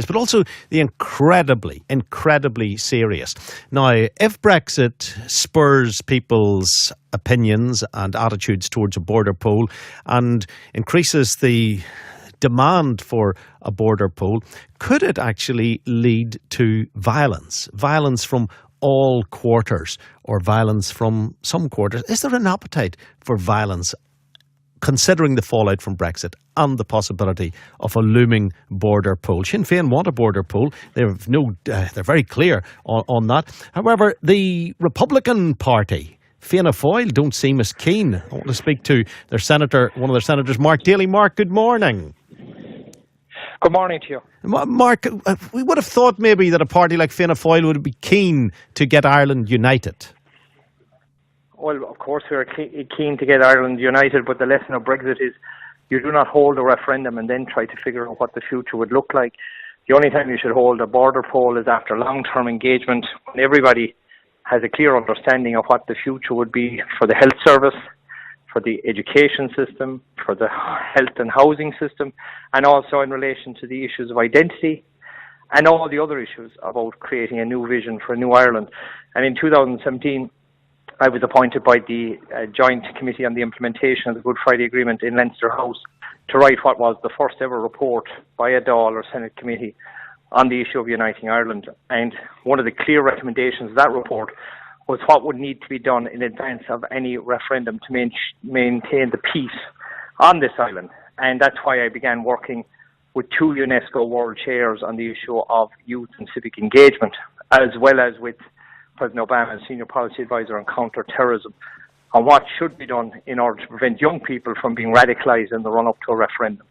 but also the incredibly serious. Now, if Brexit spurs people's opinions and attitudes towards a border poll and increases the demand for a border poll, could it actually lead to violence? Violence from all quarters or violence from some quarters? Is there an appetite for violence considering the fallout from Brexit and the possibility of a looming border poll? Sinn Féin want a border poll. They're very clear on that. However, the Republican Party, Fianna Fáil, don't seem as keen. I want to speak to their senator, one of their senators, Mark Daly. Mark, good morning. Good morning to you. Mark, we would have thought maybe that a party like Fianna Fáil would be keen to get Ireland united. Well, of course we are keen to get Ireland united, but the lesson of Brexit is you do not hold a referendum and then try to figure out what the future would look like. The only time you should hold a border poll is after long-term engagement, when everybody has a clear understanding of what the future would be for the health service, for the education system, for the health and housing system, and also in relation to the issues of identity and all the other issues about creating a new vision for a new Ireland. And in 2017, I was appointed by the Joint Committee on the Implementation of the Good Friday Agreement in Leinster House to write what was the first ever report by a Dáil or Senate committee on the issue of uniting Ireland. And one of the clear recommendations of that report was what would need to be done in advance of any referendum to maintain the peace on this island. And that's why I began working with 2 UNESCO World Chairs on the issue of youth and civic engagement, as well as with President Obama's Senior Policy Advisor on counter-terrorism, on what should be done in order to prevent young people from being radicalised in the run-up to a referendum.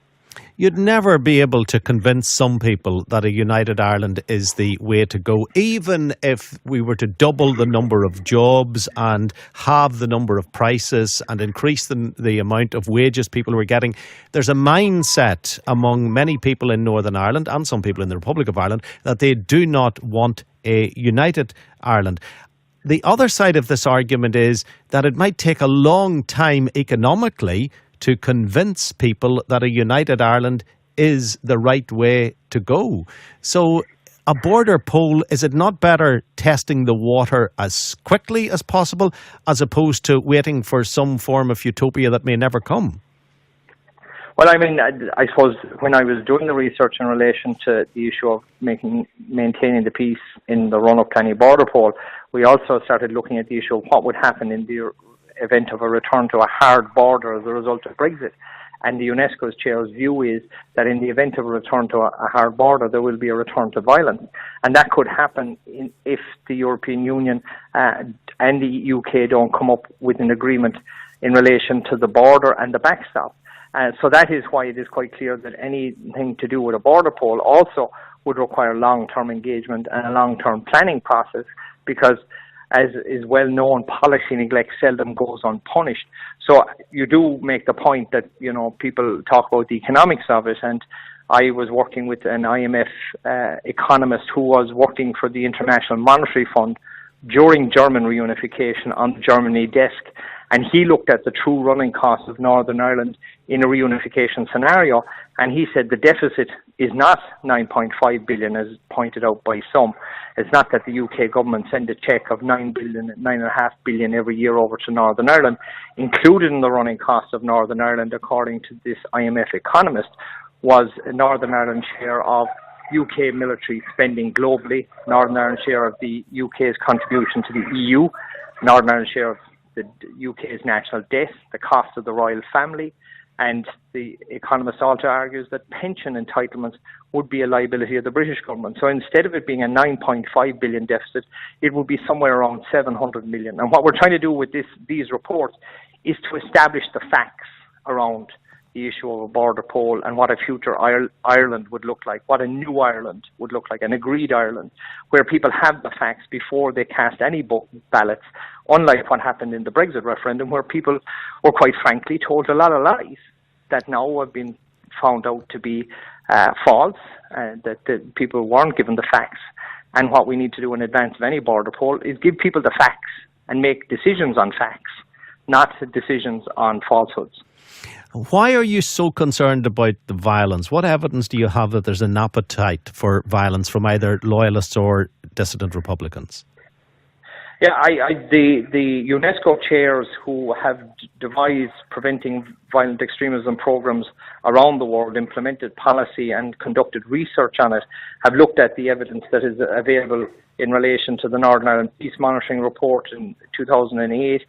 You'd never be able to convince some people that a united Ireland is the way to go, even if we were to double the number of jobs and halve the number of prices and increase the amount of wages people were getting. There's a mindset among many people in Northern Ireland and some people in the Republic of Ireland that they do not want a united Ireland. The other side of this argument is that it might take a long time economically to convince people that a united Ireland is the right way to go. So a border poll, is it not better testing the water as quickly as possible as opposed to waiting for some form of utopia that may never come? Well, I mean, I suppose when I was doing the research in relation to the issue of maintaining the peace in the run-up to any border poll, we also started looking at the issue of what would happen in the event of a return to a hard border as a result of Brexit. And the UNESCO's chair's view is that in the event of a return to a hard border, there will be a return to violence. And that could happen if the European Union and the UK don't come up with an agreement in relation to the border and the backstop. So that is why it is quite clear that anything to do with a border poll also would require long-term engagement and a long-term planning process, because as is well known, policy neglect seldom goes unpunished. So you do make the point that, you know, people talk about the economics of it, and I was working with an IMF economist who was working for the International Monetary Fund during German reunification on the Germany desk, and he looked at the true running costs of Northern Ireland in a reunification scenario, and he said the deficit is not 9.5 billion as pointed out by some. It's not that the UK government send a cheque of 9.5 billion every year over to Northern Ireland. Included in the running costs of Northern Ireland, according to this IMF economist, was Northern Ireland's share of UK military spending globally, Northern Ireland's share of the UK's contribution to the EU, Northern Ireland's share of the UK's national debt, the cost of the royal family, and the economist also argues that pension entitlements would be a liability of the British government. So instead of it being a 9.5 billion deficit, it would be somewhere around 700 million. And what we're trying to do with these reports is to establish the facts around the issue of a border poll and what a future Ireland would look like, what a new Ireland would look like, an agreed Ireland, where people have the facts before they cast any ballots, unlike what happened in the Brexit referendum, where people were quite frankly told a lot of lies that now have been found out to be false, that people weren't given the facts. And what we need to do in advance of any border poll is give people the facts and make decisions on facts, not decisions on falsehoods. Why are you so concerned about the violence? What evidence do you have that there's an appetite for violence from either loyalists or dissident Republicans? Yeah, the UNESCO chairs who have devised preventing violent extremism programs around the world, implemented policy and conducted research on it, have looked at the evidence that is available in relation to the Northern Ireland Peace Monitoring Report in 2008.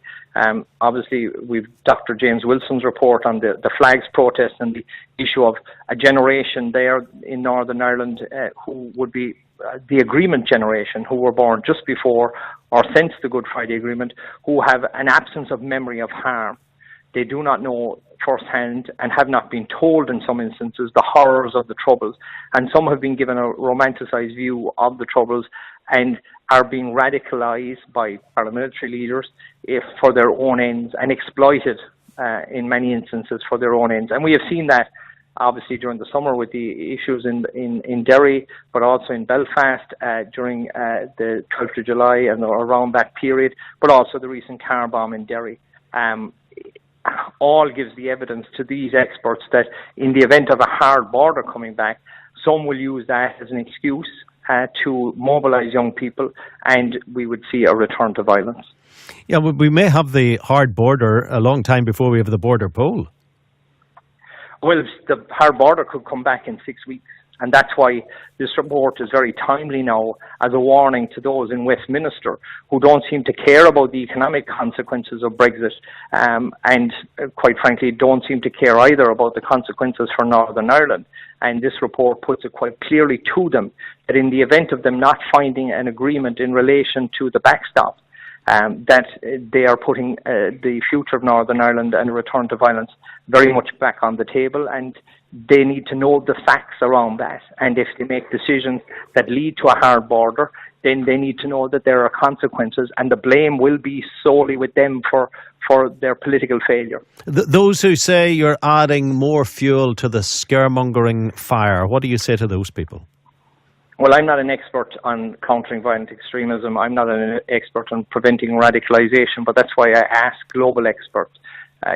Obviously, we've Dr. James Wilson's report on the flags protest and the issue of a generation there in Northern Ireland who would be the agreement generation, who were born just before or since the Good Friday Agreement, who have an absence of memory of harm. They do not know firsthand and have not been told in some instances the horrors of the Troubles, and some have been given a romanticised view of the Troubles and are being radicalised by paramilitary leaders for their own ends and exploited in many instances for their own ends. And we have seen that obviously during the summer with the issues in Derry, but also in Belfast during the 12th of July and around that period, but also the recent car bomb in Derry. All gives the evidence to these experts that in the event of a hard border coming back, some will use that as an excuse to mobilise young people, and we would see a return to violence. Yeah, we may have the hard border a long time before we have the border poll. Well, the hard border could come back in 6 weeks, and that's why this report is very timely now as a warning to those in Westminster who don't seem to care about the economic consequences of Brexit and quite frankly don't seem to care either about the consequences for Northern Ireland. And this report puts it quite clearly to them that in the event of them not finding an agreement in relation to the backstop, that they are putting the future of Northern Ireland and a return to violence very much back on the table, and they need to know the facts around that. And if they make decisions that lead to a hard border, then they need to know that there are consequences, and the blame will be solely with them for their political failure. Those who say you're adding more fuel to the scaremongering fire, what do you say to those people? Well, I'm not an expert on countering violent extremism. I'm not an expert on preventing radicalisation, but that's why I ask global experts,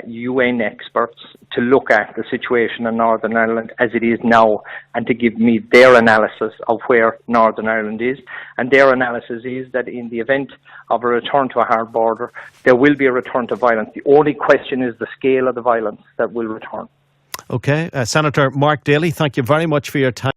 UN experts, to look at the situation in Northern Ireland as it is now and to give me their analysis of where Northern Ireland is. And their analysis is that in the event of a return to a hard border, there will be a return to violence. The only question is the scale of the violence that will return. Okay. Senator Mark Daly, thank you very much for your time.